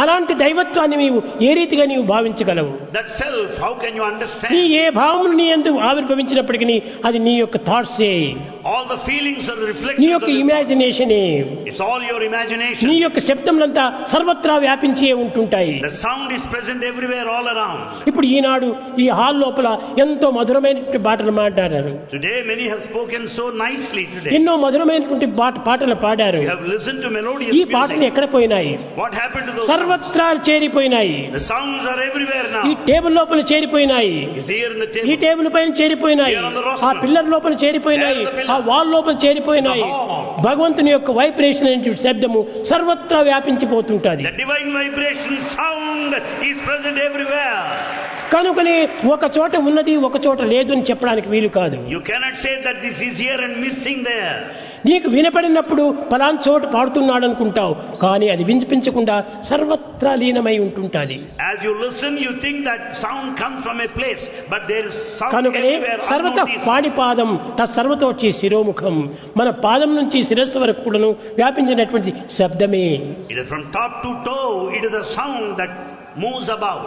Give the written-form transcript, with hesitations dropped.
అలాంటి దైవత్వాన్ని నీవు ఏ రీతిగా నీవు భావించగలవు? That self, how can you understand? నీ ఏ భావములు నీ యందు ఆవిర్భవించినప్పటికీ అది నీ యొక్క థాట్సే, All the feelings are the నీ reflections of యొక్క the thought. ఇమాజినేషనే. It's all your నీ imagination. యొక్క శబ్దములంతా సర్వత్రా వ్యాపించే ఉంటుంటాయి. The sound is present everywhere, all around. ఇప్పుడు ఈనాడు ఈ హాల్ లోపల ఎంతో మధురమైనటువంటి పాటలు మాట్లాడారు, Today many have spoken so nicely today. ఎన్నో మధురమైనటువంటి పాటలు పాడారు. You have listened to melodious ఈ పాటలు music. ఎక్కడ పోయినాయి? What happened to those sounds? సర్వత్రా చేరిపోయినాయి. The sounds are everywhere ఈ now. టేబుల్ లోపల చేరిపోయినాయి, It's here in the ఈ table. టేబుల్ పైన చేరిపోయినాయి, Here on the rostrum. ఆ పిల్లర్ లోపల చేరిపోయినాయి, There on the pillar. ఆ వాల్ లోపల చేరిపోయినాయి. The hall. భగవంతుని యొక్క వైబ్రేషన్ అనే శబ్దము సర్వత్రా వ్యాపించిపోతుంటది. The divine vibration sound is present everywhere. కనుకనే ఒక చోట ఉన్నది ఒక చోట లేదు అని చెప్పడానికి వీలు కాదు. You cannot say that this is here and missing there. నీకు వినపడినప్పుడు పలానా చోట పాడుతున్నాడు అనుకుంటావు, కానీ అది వినిపించకుండా సర్వత్రా లీనమై ఉంటుంటాది. As you listen, you think that sound comes from a place, but there is sound కనుకనే everywhere. సర్వత unnoticed. పాడిపాదం తత్సర్వతోచి శిరోముఖం, మన పాదం నుంచి శిరస్సు వరకు కూడాను వ్యాపించినటువంటి శబ్దమే. It is from top to toe. It is the sound that moves about.